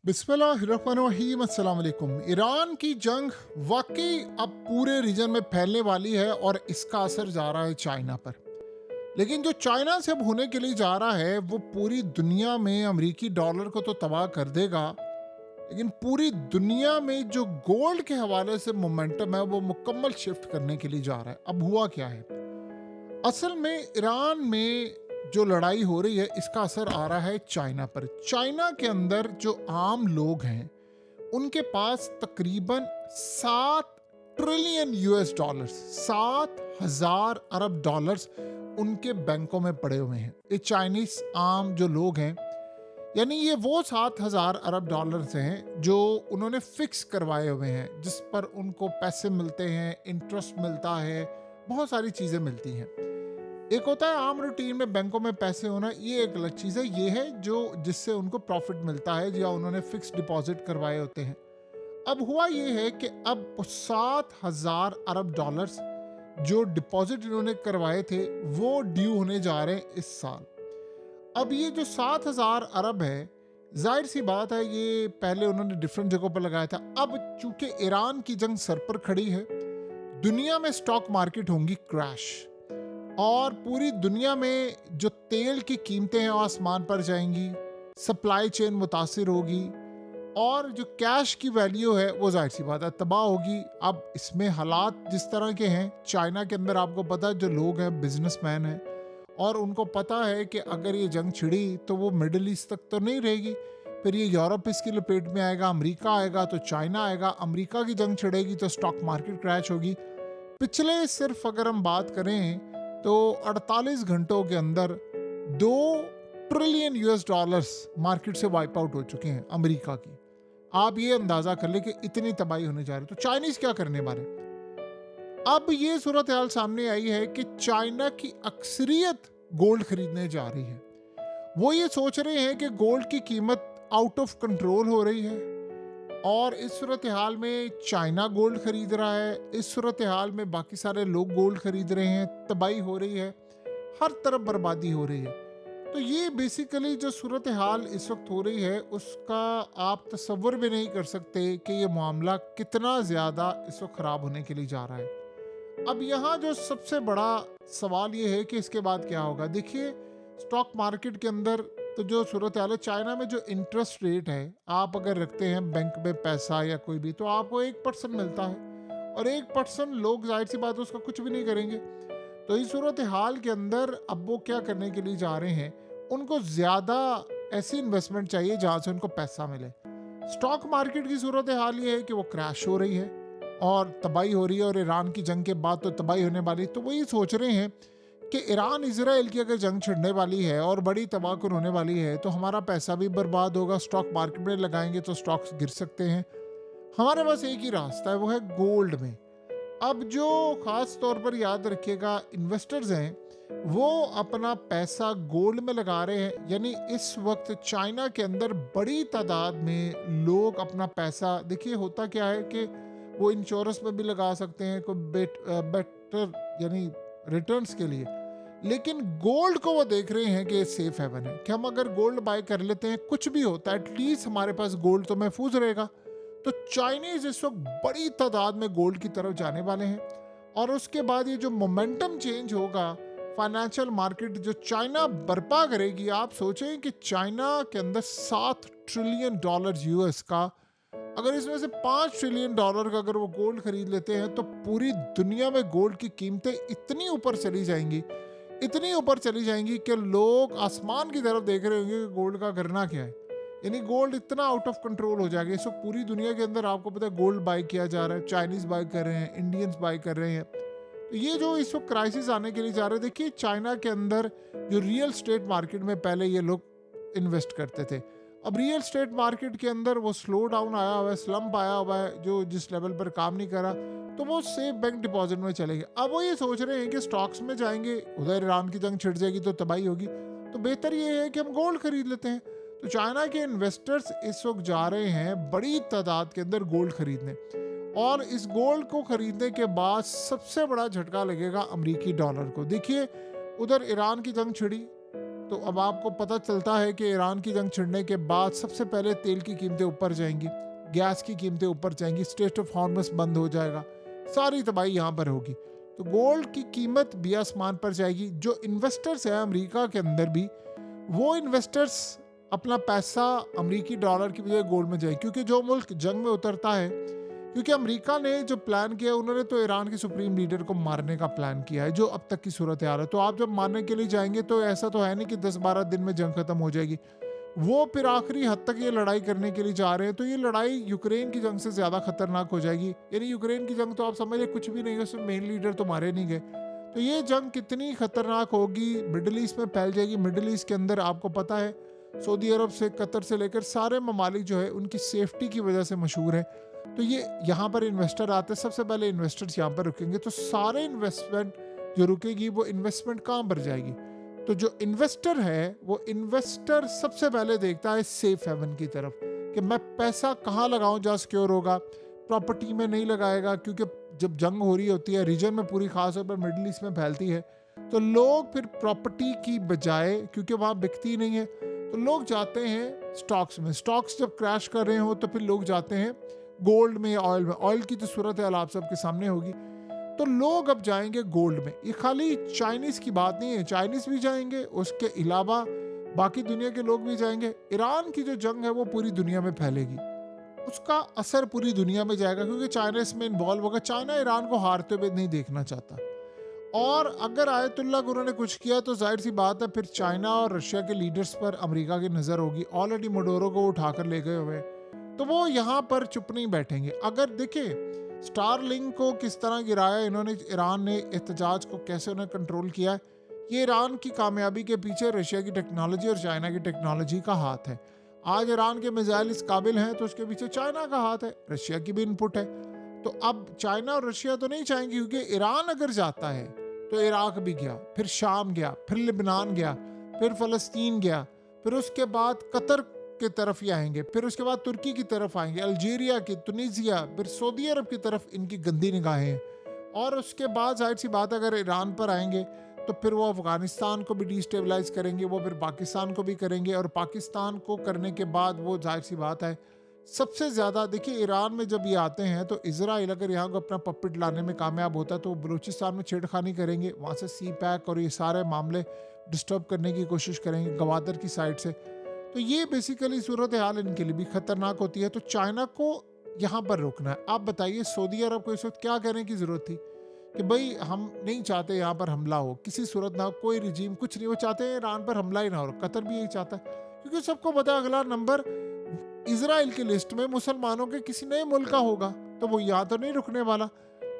बिस्मिल्लाहिर्रहमानिर्रहीम, अस्सलाम वालेकुम। ईरान की जंग वाकई अब पूरे रीजन में फैलने वाली है और इसका असर जा रहा है चाइना पर। लेकिन जो चाइना से अब होने के लिए जा रहा है वो पूरी दुनिया में अमेरिकी डॉलर को तो तबाह कर देगा, लेकिन पूरी दुनिया में जो गोल्ड के हवाले से मोमेंटम है वो मुकम्मल शिफ्ट करने के लिए जा रहा है। अब हुआ क्या है, असल में ईरान में जो लड़ाई हो रही है इसका असर आ रहा है चाइना पर। चाइना के अंदर जो आम लोग हैं उनके पास तकरीबन 7 ट्रिलियन US डॉलर्स, 7,000 अरब डॉलर्स उनके बैंकों में पड़े हुए हैं। ये चाइनीज आम जो लोग हैं, यानी ये वो 7,000 अरब डॉलर्स हैं जो उन्होंने फिक्स करवाए हुए हैं, जिस पर उनको पैसे मिलते हैं, इंटरेस्ट मिलता है, बहुत सारी चीज़ें मिलती हैं। एक होता है आम रूटीन में बैंकों में पैसे होना, ये एक अलग चीज़ है। ये है जो जिससे उनको प्रॉफिट मिलता है या उन्होंने फिक्स डिपॉजिट करवाए होते हैं। अब हुआ ये है कि अब 7,000 अरब डॉलर्स जो डिपॉजिट इन्होंने करवाए थे वो ड्यू होने जा रहे हैं इस साल। अब ये जो 7,000 अरब है, जाहिर सी बात है ये पहले उन्होंने डिफरेंट जगहों पर लगाया था। अब चूंकि ईरान की जंग सर पर खड़ी है, दुनिया में स्टॉक मार्केट होंगी क्रैश और पूरी दुनिया में जो तेल की कीमतें हैं वो आसमान पर जाएंगी, सप्लाई चेन मुतासिर होगी और जो कैश की वैल्यू है वो जाहिर सी बात है तबाह होगी। अब इसमें हालात जिस तरह के हैं, चाइना के अंदर आपको पता है जो लोग हैं बिजनेसमैन हैं और उनको पता है कि अगर ये जंग छिड़ी तो वो मिडिल ईस्ट तक तो नहीं रहेगी, फिर ये यूरोप इसकी लपेट में आएगा, अमेरिका आएगा तो चाइना आएगा, अमेरिका की जंग छिड़ेगी तो स्टॉक मार्केट क्रैश होगी। पिछले सिर्फ अगर हम बात करें तो 48 घंटों के अंदर 2 ट्रिलियन US डॉलर्स मार्केट से वाइप आउट हो चुके हैं अमेरिका की। आप ये अंदाजा कर ले कि इतनी तबाही होने जा रही है। तो चाइनीज क्या करने वाले? अब ये सूरत हाल सामने आई है कि चाइना की अक्सरियत गोल्ड खरीदने जा रही है। वो ये सोच रहे हैं कि गोल्ड की कीमत आउट ऑफ कंट्रोल हो रही है और इस सूरत हाल में चाइना गोल्ड खरीद रहा है, इस सूरत हाल में बाकी सारे लोग गोल्ड खरीद रहे हैं, तबाही हो रही है, हर तरफ बर्बादी हो रही है। तो ये बेसिकली जो सूरत हाल इस वक्त हो रही है उसका आप तसव्वुर भी नहीं कर सकते कि ये मामला कितना ज़्यादा इस वक्त ख़राब होने के लिए जा रहा है। अब यहाँ जो सबसे बड़ा सवाल ये है कि इसके बाद क्या होगा। देखिए, स्टॉक मार्केट के अंदर तो जो सूरत हाल है, चाइना में जो इंटरेस्ट रेट है, आप अगर रखते हैं बैंक में पैसा या कोई भी, तो आपको 1% मिलता है और 1% लोग जाहिर सी बात है उसका कुछ भी नहीं करेंगे। तो इस सूरत हाल के अंदर अब वो क्या करने के लिए जा रहे हैं, उनको ज़्यादा ऐसी इन्वेस्टमेंट चाहिए जहाँ से उनको पैसा मिले। स्टॉक मार्केट की सूरत हाल ये है कि वो क्रैश हो रही है और तबाही हो रही है और ईरान की जंग के बाद तो तबाही होने वाली है। तो वो ये सोच रहे हैं कि ईरान इजराइल की अगर जंग छिड़ने वाली है और बड़ी तबाहकुन होने वाली है तो हमारा पैसा भी बर्बाद होगा, स्टॉक मार्केट में लगाएंगे तो स्टॉक्स गिर सकते हैं। हमारे पास एक ही रास्ता है, वो है गोल्ड में। अब जो खास तौर पर याद रखिएगा इन्वेस्टर्स हैं वो अपना पैसा गोल्ड में लगा रहे हैं। यानी इस वक्त चाइना के अंदर बड़ी तादाद में लोग अपना पैसा, देखिए होता क्या है कि वो इंश्योरेंस में भी लगा सकते हैं कोई बेटर यानी रिटर्न्स के लिए, लेकिन गोल्ड को वो देख रहे हैं कि ये सेफ हेवन है कि हम अगर गोल्ड बाय कर लेते हैं, कुछ भी होता है एटलीस्ट हमारे पास गोल्ड तो महफूज रहेगा। तो चाइनीज इस वक्त बड़ी तादाद में गोल्ड की तरफ जाने वाले हैं और उसके बाद ये जो मोमेंटम चेंज होगा फाइनेंशियल मार्केट जो चाइना बर्पा करेगी, आप सोचें कि चाइना के अंदर $7 ट्रिलियन US का, अगर इसमें से $5 ट्रिलियन का अगर वो गोल्ड खरीद लेते हैं तो पूरी दुनिया में गोल्ड की कीमतें इतनी ऊपर चली जाएंगी, इतनी ऊपर चली जाएंगी कि लोग आसमान की तरफ देख रहे होंगे कि गोल्ड का करना क्या है। यानी गोल्ड इतना आउट ऑफ कंट्रोल हो जाएगा। इस वक्त पूरी दुनिया के अंदर आपको पता है गोल्ड बाय किया जा रहा है, चाइनीज बाय कर रहे हैं, इंडियंस बाय कर रहे हैं। तो ये जो इस वक्त क्राइसिस आने के लिए जा रहे हैं, देखिए चाइना के अंदर जो रियल स्टेट मार्केट में पहले ये लोग इन्वेस्ट करते थे, अब रियल स्टेट मार्केट के अंदर वो स्लो डाउन आया हुआ है, स्लम्प आया हुआ है, जो जिस लेवल पर काम नहीं करा, तो वो सेफ बैंक डिपॉजिट में चले गए। अब वो ये सोच रहे हैं कि स्टॉक्स में जाएंगे, उधर ईरान की जंग छिड़ जाएगी तो तबाही होगी, तो बेहतर ये है कि हम गोल्ड खरीद लेते हैं। तो चाइना के इन्वेस्टर्स इस वक्त जा रहे हैं बड़ी तादाद के अंदर गोल्ड खरीदने और इस गोल्ड को खरीदने के बाद सबसे बड़ा झटका लगेगा अमेरिकी डॉलर को। देखिए, उधर ईरान की जंग छिड़ी तो अब आपको पता चलता है कि ईरान की जंग छिड़ने के बाद सबसे पहले तेल की कीमतें ऊपर जाएंगी, गैस की कीमतें ऊपर जाएंगी, स्ट्रेट ऑफ हॉर्मस बंद हो जाएगा, सारी तबाही यहाँ पर होगी। तो गोल्ड की कीमत भी आसमान पर जाएगी। जो इन्वेस्टर्स हैं अमेरिका के अंदर भी, वो इन्वेस्टर्स अपना पैसा अमेरिकी डॉलर की बजाय गोल्ड में जाए, क्योंकि जो मुल्क जंग में उतरता है, क्योंकि अमेरिका ने जो प्लान किया उन्होंने तो ईरान के सुप्रीम लीडर को मारने का प्लान किया है, जो अब तक की सूरत हाल है। तो आप जब मारने के लिए जाएंगे तो ऐसा तो है नहीं कि 10-12 दिन में जंग खत्म हो जाएगी। वो फिर आखिरी हद तक ये लड़ाई करने के लिए जा रहे हैं। तो ये लड़ाई यूक्रेन की जंग से ज़्यादा खतरनाक हो जाएगी। यानी यूक्रेन की जंग तो आप समझ कुछ भी नहीं है, उसमें मेन लीडर तो मारे नहीं गए। तो ये जंग कितनी खतरनाक होगी, मिडिल ईस्ट में फैल जाएगी। मिडिल ईस्ट के अंदर आपको पता है सऊदी अरब से, कतर से लेकर सारे ममालिक जो है उनकी सेफ्टी की वजह से मशहूर है। तो ये यहाँ पर इन्वेस्टर आते हैं, सबसे पहले इन्वेस्टर्स यहाँ पर रुकेंगे। तो सारे इन्वेस्टमेंट जो रुकेगी वो इन्वेस्टमेंट कहाँ पर जाएगी? तो जो इन्वेस्टर है वो इन्वेस्टर सबसे पहले देखता है सेफ हेवन की तरफ, कि मैं पैसा कहाँ लगाऊं जहाँ सिक्योर होगा। प्रॉपर्टी में नहीं लगाएगा, क्योंकि जब जंग हो रही होती है रीजन में पूरी, खास तौर पर मिडिल ईस्ट में फैलती है, तो लोग फिर प्रॉपर्टी की बजाय, क्योंकि वहाँ बिकती नहीं है, तो लोग जाते हैं स्टॉक्स में। स्टॉक्स जब क्रैश कर रहे हो तो फिर लोग जाते हैं गोल्ड में या ऑयल में। ऑयल की तो सूरत हाल आप सबके सामने होगी। तो लोग अब जाएंगे गोल्ड में। ये खाली चाइनीज़ की बात नहीं है, चाइनीज़ भी जाएंगे, उसके अलावा बाकी दुनिया के लोग भी जाएंगे। ईरान की जो जंग है वो पूरी दुनिया में फैलेगी, उसका असर पूरी दुनिया में जाएगा, क्योंकि चाइना इसमें इन्वॉल्व होगा। चाइना ईरान को हारते हुए नहीं देखना चाहता, और अगर आयतुल्ला गुरु ने कुछ किया तो जाहिर सी बात है फिर चाइना और रशिया के लीडर्स पर अमेरिका की नज़र होगी। ऑलरेडी मोडोरो को उठाकर ले गए हुए, तो वो यहाँ पर चुप नहीं बैठेंगे। अगर देखिए स्टारलिंक को किस तरह गिराया इन्होंने, ईरान ने एहतजाज को कैसे उन्हें कंट्रोल किया है, ये ईरान की कामयाबी के पीछे रशिया की टेक्नोलॉजी और चाइना की टेक्नोलॉजी का हाथ है। आज ईरान के मिसाइल इस काबिल हैं तो उसके पीछे चाइना का हाथ है, रशिया की भी इनपुट है। तो अब चाइना और रशिया तो नहीं चाहेंगे, क्योंकि ईरान अगर जाता है तो इराक भी गया, फिर शाम गया, फिर लिबनान गया, फिर फ़लस्तीन गया, फिर उसके बाद कतर की तरफ ही आएंगे, फिर उसके बाद तुर्की की तरफ आएंगे, अल्जीरिया की, तुनीसिया, फिर सऊदी अरब की तरफ इनकी गंदी निगाहें हैं। और उसके बाद जाहिर सी बात अगर ईरान पर आएंगे तो फिर वो अफ़गानिस्तान को भी डिस्टेबलाइज करेंगे, वो फिर पाकिस्तान को भी करेंगे, और पाकिस्तान को करने के बाद वो जाहिर सी बात है सबसे ज़्यादा, देखिए ईरान में जब ये आते हैं तो इजराइल अगर यहाँ को अपना पपेट लाने में कामयाब होता है तो बलूचिस्तान में छेड़खानी करेंगे, वहाँ से सी पैक और ये सारे मामले डिस्टर्ब करने की कोशिश करेंगे गवादर की साइड से। तो ये बेसिकली सूरत हाल इनके लिए भी खतरनाक होती है। तो चाइना को यहाँ पर रोकना है। आप बताइए सऊदी अरब को इस वक्त क्या करने की ज़रूरत थी कि भाई हम नहीं चाहते यहाँ पर हमला हो, किसी सूरत ना हो, कोई रिजीम कुछ नहीं, वो चाहते हैं ईरान पर हमला ही ना हो। कतर भी यही चाहता है, क्योंकि सबको पता है अगला नंबर इजराइल की लिस्ट में मुसलमानों के किसी नए मुल्क का होगा, तो वो यहाँ तो नहीं रुकने वाला।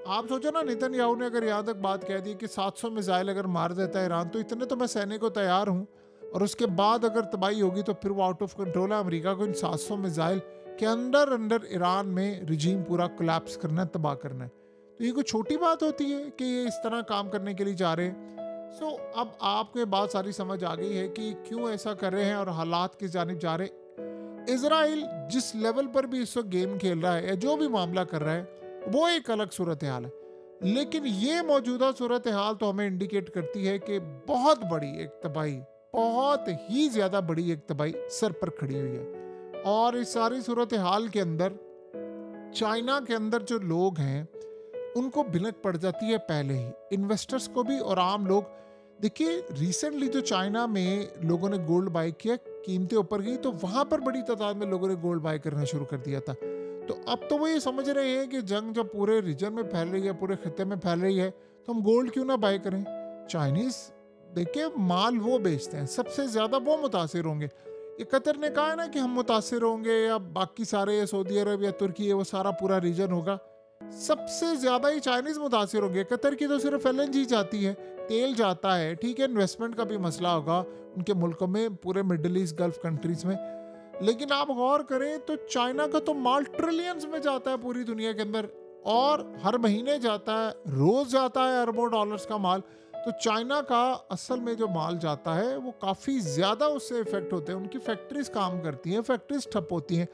आप सोचो ना, नेतन्याहू ने अगर यहाँ तक बात कह दी कि 700 मिसाइल अगर मार देता है ईरान तो इतने तो मैं सहने को तैयार हूँ, और उसके बाद अगर तबाही होगी तो फिर वो आउट ऑफ कंट्रोल है। अमेरिका को इन 700 मिसाइल के अंदर ईरान में रिजीम पूरा कोलैप्स करना है, तबाह करना है। तो ये कोई छोटी बात होती है कि ये इस तरह काम करने के लिए जा रहे हैं। सो अब आपको ये बात सारी समझ आ गई है कि क्यों ऐसा कर रहे हैं और हालात किस जानिब जा रहे हैं। इजराइल जिस लेवल पर भी इस वक्त गेम खेल रहा है या जो भी मामला कर रहा है वो एक अलग सूरत हाल है, लेकिन ये मौजूदा सूरत हाल तो हमें इंडिकेट करती है कि बहुत बड़ी एक तबाही, बहुत ही ज़्यादा बड़ी एक तबाही सर पर खड़ी हुई है। और इस सारी सूरत हाल के अंदर चाइना के अंदर जो लोग हैं उनको भिनक पड़ जाती है पहले ही, इन्वेस्टर्स को भी और आम लोग। देखिए रिसेंटली जो चाइना में लोगों ने गोल्ड बाय किया, कीमतें ऊपर गई, तो वहां पर बड़ी तादाद में लोगों ने गोल्ड बाय करना शुरू कर दिया था। तो अब तो वो ये समझ रहे हैं कि जंग जब पूरे रीजन में फैल रही है, पूरे खत्ते में फैल रही है, तो हम गोल्ड क्यों ना बाय करें। चाइनीज देखिए माल वो बेचते हैं, सबसे ज्यादा वो मुतासिर होंगे। ये कतर ने कहा है ना कि हम मुतासिर होंगे, या बाकी सारे या सऊदी अरब या तुर्की है वो सारा पूरा रीजन होगा, सबसे ज्यादा ही चाइनीज मुतासिर होंगे। कतर की तो सिर्फ एलएनजी जाती है, तेल जाता है, ठीक है, इन्वेस्टमेंट का भी मसला होगा उनके मुल्कों में, पूरे मिडिल ईस्ट गल्फ कंट्रीज में, लेकिन आप गौर करें तो चाइना का तो माल ट्रिलियंस में जाता है पूरी दुनिया के अंदर, और हर महीने जाता है, रोज जाता है अरबों डॉलर्स का माल। तो चाइना का असल में जो माल जाता है वो काफ़ी ज़्यादा उससे इफेक्ट होते हैं, उनकी फैक्ट्रीज काम करती हैं, फैक्ट्रीज ठप होती हैं।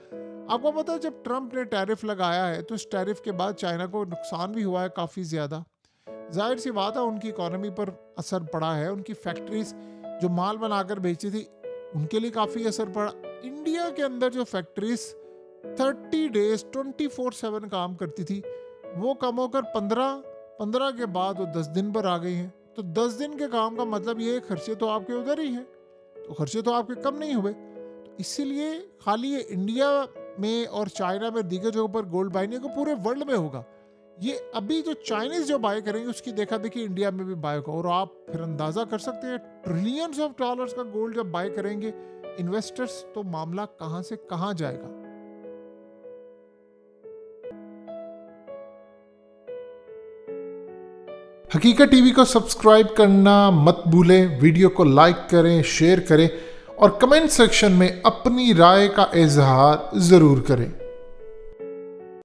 आपको पता है जब ट्रंप ने टैरिफ लगाया है तो इस टैरिफ के बाद चाइना को नुकसान भी हुआ है काफ़ी ज़्यादा। जाहिर सी बात है उनकी इकोनॉमी पर असर पड़ा है, उनकी फैक्ट्रीज जो माल बनाकर बेचती थी उनके लिए काफ़ी असर पड़ा। इंडिया के अंदर जो फैक्ट्रीज 30 डेज 24/7 काम करती थी वो कम होकर 15 के बाद वो 10 दिन पर आ गई हैं। तो 10 दिन के काम का मतलब ये खर्चे तो आपके उधर ही हैं, तो खर्चे तो आपके कम नहीं हुए। तो इसीलिए खाली ये इंडिया में और चाइना में दीगर जगहों पर गोल्ड बाय नहीं होगा, पूरे वर्ल्ड में होगा। ये अभी जो चाइनीज जो बाय करेंगे उसकी देखा देखी इंडिया में भी बाय होगा। और आप फिर अंदाजा कर सकते हैं ट्रिलियंस ऑफ डॉलर्स का गोल्ड जब बाय करेंगे इन्वेस्टर्स, तो मामला कहां से कहां जाएगा। हकीकत टीवी को सब्सक्राइब करना मत भूलें, वीडियो को लाइक करें, शेयर करें और कमेंट सेक्शन में अपनी राय का इजहार जरूर करें।